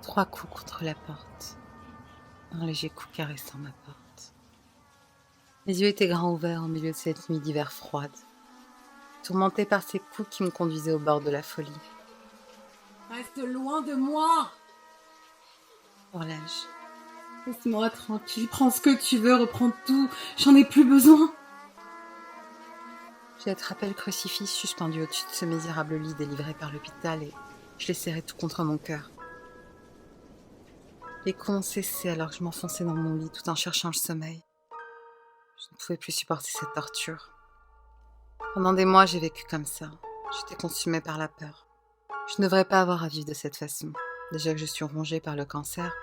3 coups contre la porte. Un léger coup caressant ma porte. Mes yeux étaient grands ouverts au milieu de cette nuit d'hiver froide, tourmentée par ces coups qui me conduisaient au bord de la folie. Reste loin de moi! Hurlai-je. Laisse-moi tranquille, prends ce que tu veux, reprends tout, j'en ai plus besoin. J'ai attrapé le crucifix suspendu au-dessus de ce misérable lit délivré par l'hôpital et je l'ai serré tout contre mon cœur. Les coups ont cessé alors que je m'enfonçais dans mon lit tout en cherchant le sommeil. Je ne pouvais plus supporter cette torture. Pendant des mois, j'ai vécu comme ça. J'étais consumée par la peur. Je ne devrais pas avoir à vivre de cette façon. Déjà que je suis rongée par le cancer,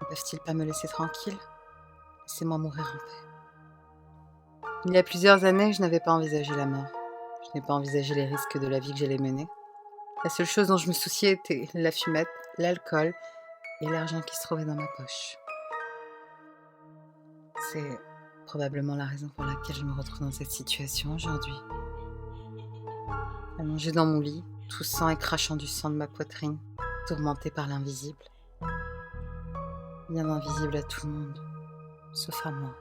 ne peuvent-ils pas me laisser tranquille? Laissez-moi mourir en paix. Il y a plusieurs années, je n'avais pas envisagé la mort. Je n'ai pas envisagé les risques de la vie que j'allais mener. La seule chose dont je me souciais était la fumette, l'alcool et l'argent qui se trouvait dans ma poche. C'est probablement la raison pour laquelle je me retrouve dans cette situation aujourd'hui. Allongée dans mon lit, toussant et crachant du sang de ma poitrine, tourmentée par l'invisible. Bien invisible à tout le monde, sauf à moi.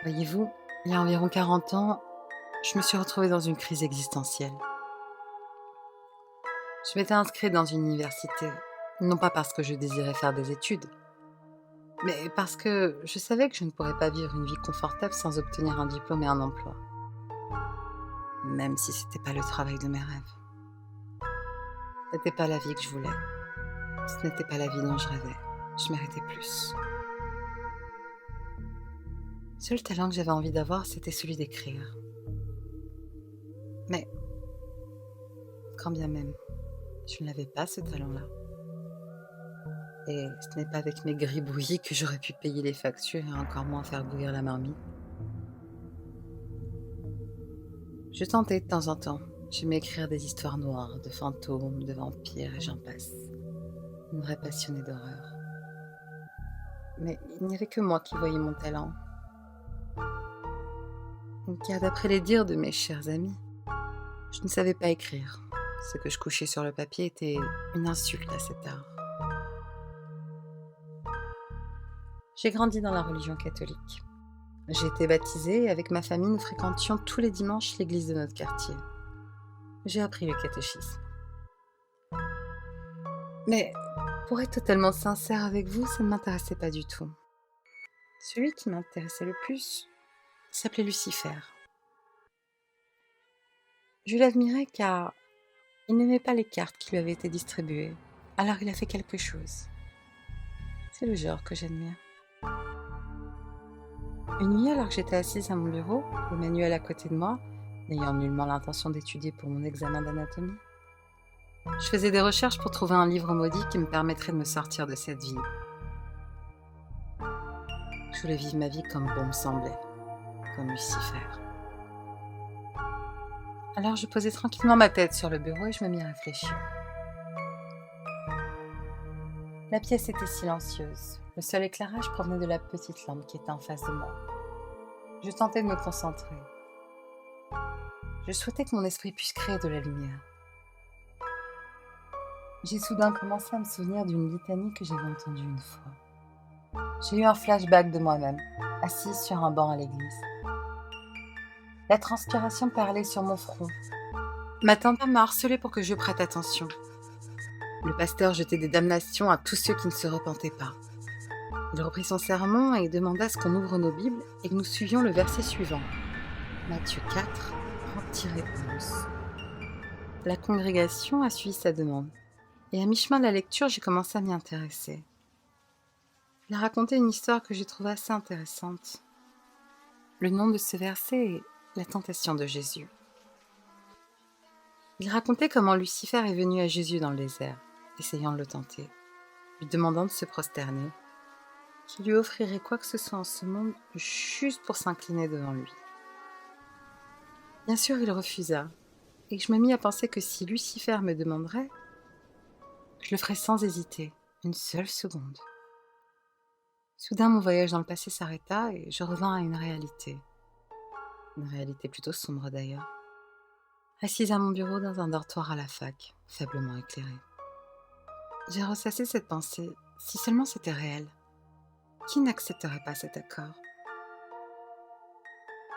Voyez-vous, il y a environ 40 ans, je me suis retrouvée dans une crise existentielle. Je m'étais inscrite dans une université, non pas parce que je désirais faire des études, mais parce que je savais que je ne pourrais pas vivre une vie confortable sans obtenir un diplôme et un emploi. Même si c'était pas le travail de mes rêves. Ce n'était pas la vie que je voulais. Ce n'était pas la vie dont je rêvais. Je méritais plus. Le seul talent que j'avais envie d'avoir, c'était celui d'écrire. Mais, quand bien même, je ne l'avais pas ce talent-là. Et ce n'est pas avec mes gribouillis que j'aurais pu payer les factures et encore moins faire bouillir la marmite. Je tentais de temps en temps. J'aimais écrire des histoires noires, de fantômes, de vampires et j'en passe. Une vraie passionnée d'horreur. Mais il n'y avait que moi qui voyais mon talent. Car d'après les dires de mes chers amis, je ne savais pas écrire. Ce que je couchais sur le papier était une insulte à cet art. J'ai grandi dans la religion catholique. J'ai été baptisée et avec ma famille, nous fréquentions tous les dimanches l'église de notre quartier. J'ai appris le catéchisme. Mais pour être totalement sincère avec vous, ça ne m'intéressait pas du tout. Celui qui m'intéressait le plus s'appelait Lucifer. Je l'admirais car il n'aimait pas les cartes qui lui avaient été distribuées, alors il a fait quelque chose. C'est le genre que j'admire. Une nuit, alors que j'étais assise à mon bureau, le manuel à côté de moi, n'ayant nullement l'intention d'étudier pour mon examen d'anatomie, je faisais des recherches pour trouver un livre maudit qui me permettrait de me sortir de cette vie. Je voulais vivre ma vie comme bon me semblait, comme Lucifer. Alors je posais tranquillement ma tête sur le bureau et je me mis à réfléchir. La pièce était silencieuse. Le seul éclairage provenait de la petite lampe qui était en face de moi. Je tentais de me concentrer. Je souhaitais que mon esprit puisse créer de la lumière. J'ai soudain commencé à me souvenir d'une litanie que j'avais entendue une fois. J'ai eu un flashback de moi-même, assise sur un banc à l'église. La transpiration perlait sur mon front. Ma tante m'a harcelée pour que je prête attention. Le pasteur jetait des damnations à tous ceux qui ne se repentaient pas. Il reprit son sermon et demanda à ce qu'on ouvre nos Bibles et que nous suivions le verset suivant. Matthieu 4, anti-réponse. La congrégation a suivi sa demande. Et à mi-chemin de la lecture, j'ai commencé à m'y intéresser. Il a raconté une histoire que j'ai trouvée assez intéressante. Le nom de ce verset est « La tentation de Jésus ». Il racontait comment Lucifer est venu à Jésus dans le désert, essayant de le tenter, lui demandant de se prosterner, qu'il lui offrirait quoi que ce soit en ce monde juste pour s'incliner devant lui. Bien sûr, il refusa, et je me mis à penser que si Lucifer me demanderait, je le ferais sans hésiter, une seule seconde. Soudain, mon voyage dans le passé s'arrêta et je revins à une réalité plutôt sombre d'ailleurs. Assise à mon bureau dans un dortoir à la fac, faiblement éclairé. J'ai ressassé cette pensée. Si seulement c'était réel. Qui n'accepterait pas cet accord?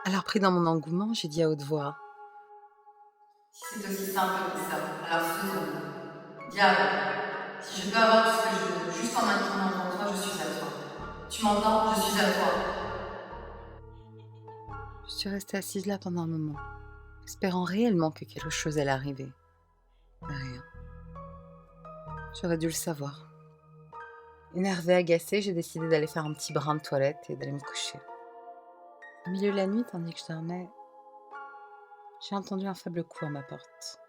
Alors pris dans mon engouement, j'ai dit à haute voix: si c'est aussi simple que ça, alors faisons-le. Diable, si je peux avoir tout ce que je veux, juste en m'inclinant devant toi, je suis à toi. Tu m'entends? Je suis à toi. Je suis restée assise là pendant un moment, espérant réellement que quelque chose allait arriver. Mais rien. J'aurais dû le savoir. Énervée, agacée, j'ai décidé d'aller faire un petit brin de toilette et d'aller me coucher. Au milieu de la nuit, tandis que je dormais, j'ai entendu un faible coup à ma porte.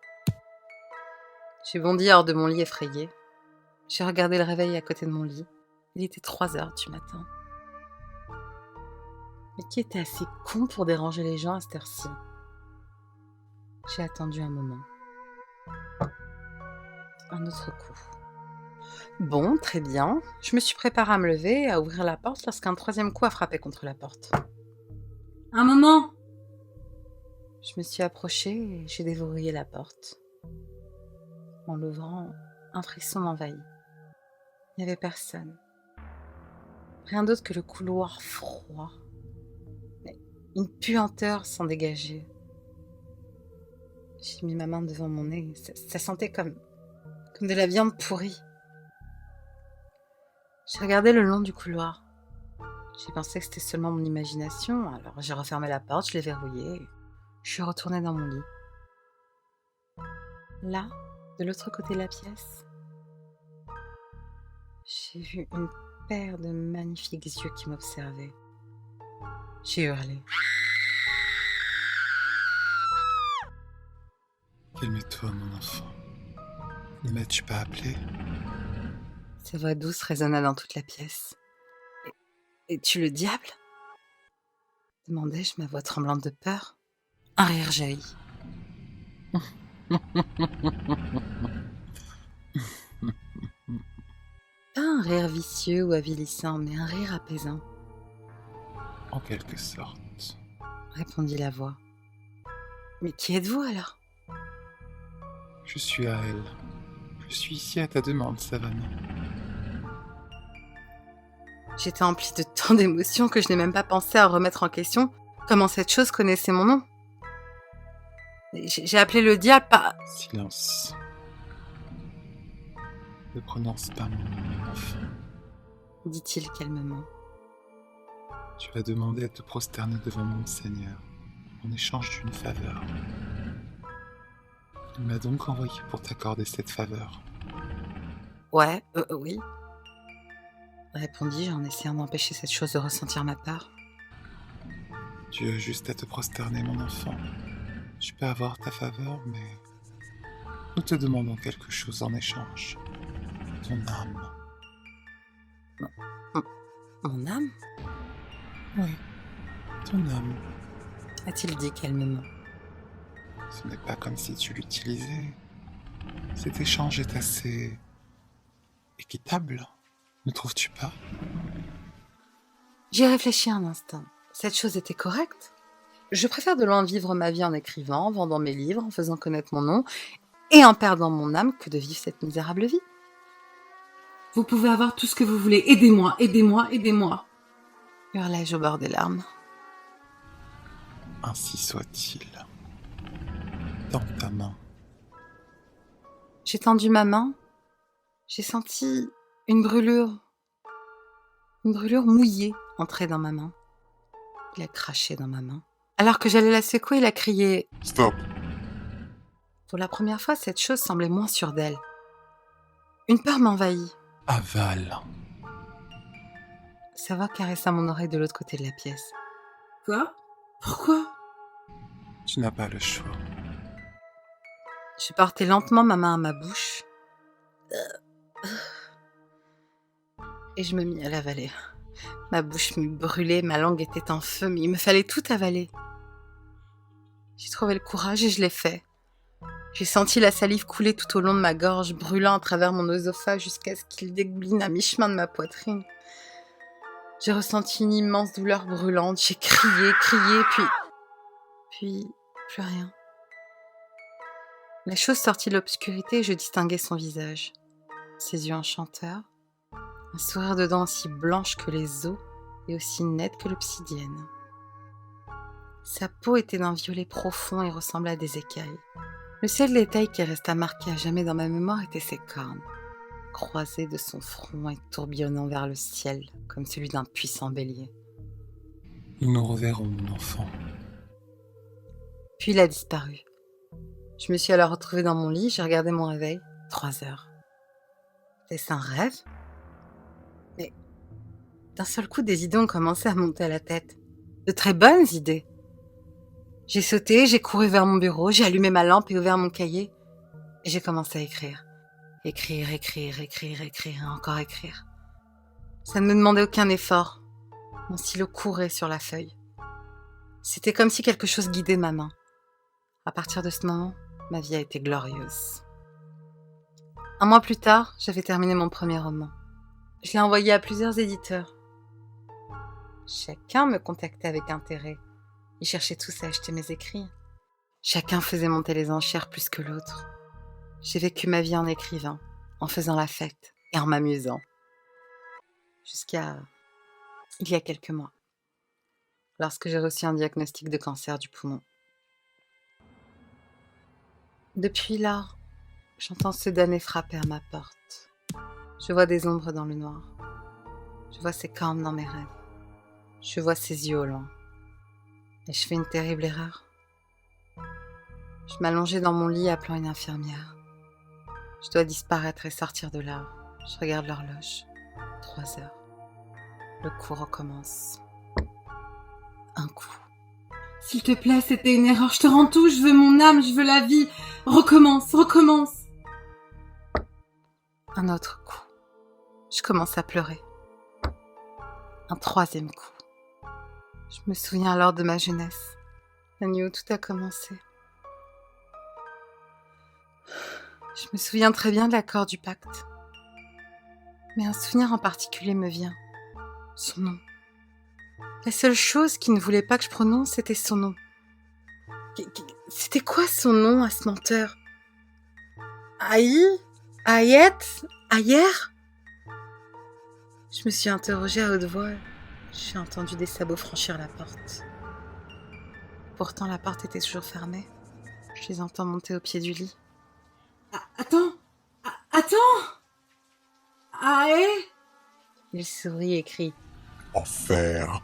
J'ai bondi hors de mon lit effrayée. J'ai regardé le réveil à côté de mon lit. Il était 3 heures du matin. Mais qui était assez con pour déranger les gens à cette heure-ci? J'ai attendu un moment. Un autre coup. Bon, très bien. Je me suis préparée à me lever et à ouvrir la porte lorsqu'un troisième coup a frappé contre la porte. Un moment. Je me suis approchée et j'ai déverrouillé la porte. En l'ouvrant, un frisson m'envahit. Il n'y avait personne. Rien d'autre que le couloir froid. Mais une puanteur s'en dégageait. J'ai mis ma main devant mon nez. Ça sentait comme de la viande pourrie. J'ai regardé le long du couloir. J'ai pensé que c'était seulement mon imagination, alors j'ai refermé la porte, je l'ai verrouillée. Je suis retournée dans mon lit. Là, de l'autre côté de la pièce, j'ai vu une paire de magnifiques yeux qui m'observaient. J'ai hurlé. Calme-toi, mon enfant. Ne m'as-tu pas appelé? Sa voix douce résonna dans toute la pièce. Es-tu le diable? Demandai-je, ma voix tremblante de peur. Un rire jaillit. Pas un rire vicieux ou avilissant, mais un rire apaisant, En quelque sorte. répondit la voix. Mais qui êtes-vous alors? Je suis à elle. Je suis ici à ta demande, Savannah. J'étais emplie de tant d'émotions que je n'ai même pas pensé à remettre en question comment cette chose connaissait mon nom. J'ai appelé le diable par... Silence. Ne prononce pas mon nom, mon enfant. dit-il calmement. Tu vas demander à te prosterner devant mon Seigneur en échange d'une faveur. Il m'a donc envoyé pour t'accorder cette faveur. Ouais, oui, répondis-je en essayant d'empêcher cette chose de ressentir ma peur. Tu as juste à te prosterner, mon enfant. Je peux avoir ta faveur, mais nous te demandons quelque chose en échange. Ton âme. Mon âme? Oui, ton âme. A-t-il dit calmement. Ce n'est pas comme si tu l'utilisais. Cet échange est assez équitable, ne trouves-tu pas? J'y ai réfléchi un instant. Cette chose était correcte. Je préfère de loin vivre ma vie en écrivant, en vendant mes livres, en faisant connaître mon nom et en perdant mon âme que de vivre cette misérable vie. Vous pouvez avoir tout ce que vous voulez. Aidez-moi, aidez-moi, aidez-moi. Hurlai-je au bord des larmes. Ainsi soit-il. Dans ta main. J'ai tendu ma main. J'ai senti une brûlure mouillée entrer dans ma main. Il a craché dans ma main. Alors que j'allais la secouer, il a crié « Stop! Pour la première fois, cette chose semblait moins sûre d'elle. Une peur m'envahit. Avale. Sa voix caressa mon oreille de l'autre côté de la pièce. Quoi? Pourquoi? Tu n'as pas le choix. Je portai lentement ma main à ma bouche et je me mis à l'avaler. Ma bouche me brûlait, ma langue était en feu, mais il me fallait tout avaler. J'ai trouvé le courage et je l'ai fait. J'ai senti la salive couler tout au long de ma gorge, brûlant à travers mon œsophage jusqu'à ce qu'il dégouline à mi-chemin de ma poitrine. J'ai ressenti une immense douleur brûlante, j'ai crié, puis plus rien. La chose sortit de l'obscurité et je distinguai son visage. ses yeux enchanteurs, un sourire de dents aussi blanche que les os et aussi nette que l'obsidienne. Sa peau était d'un violet profond et ressemblait à des écailles. Le seul détail qui resta marqué à jamais dans ma mémoire était ses cornes, croisées de son front et tourbillonnant vers le ciel, comme celui d'un puissant bélier. Nous nous reverrons, mon enfant. Puis il a disparu. Je me suis alors retrouvée dans mon lit, j'ai regardé mon réveil. 3 heures. Était-ce un rêve? Mais d'un seul coup, des idées ont commencé à monter à la tête. De très bonnes idées. J'ai sauté, j'ai couru vers mon bureau, j'ai allumé ma lampe et ouvert mon cahier. Et j'ai commencé à écrire. Écrire, et encore écrire. Ça ne me demandait aucun effort. Mon stylo courait sur la feuille. C'était comme si quelque chose guidait ma main. À partir de ce moment, ma vie a été glorieuse. 1 mois plus tard, j'avais terminé mon premier roman. Je l'ai envoyé à plusieurs éditeurs. Chacun me contactait avec intérêt. Ils cherchaient tous à acheter mes écrits. Chacun faisait monter les enchères plus que l'autre. J'ai vécu ma vie en écrivant, en faisant la fête et en m'amusant. Jusqu'à il y a quelques mois, lorsque j'ai reçu un diagnostic de cancer du poumon. Depuis lors, j'entends ce damné frapper à ma porte. Je vois des ombres dans le noir. Je vois ses cornes dans mes rêves. Je vois ses yeux au loin. Et je fais une terrible erreur. Je m'allongeais dans mon lit appelant une infirmière. Je dois disparaître et sortir de là. Je regarde l'horloge. 3 heures. Le coup recommence. Un coup. S'il te plaît, c'était une erreur. Je te rends tout. Je veux mon âme, je veux la vie. Recommence, recommence. Un autre coup. Je commence à pleurer. Un 3e coup. Je me souviens alors de ma jeunesse, la nuit où tout a commencé. Je me souviens très bien de l'accord du pacte. Mais un souvenir en particulier me vient. Son nom. La seule chose qu'il ne voulait pas que je prononce, c'était son nom. C'était quoi son nom à ce menteur? Aïe? Ayette? Ayer? Je me suis interrogée à haute voix. J'ai entendu des sabots franchir la porte. Pourtant, la porte était toujours fermée. Je les entends monter au pied du lit. Attends. Attends. Ah, Il sourit et crie. Enfer.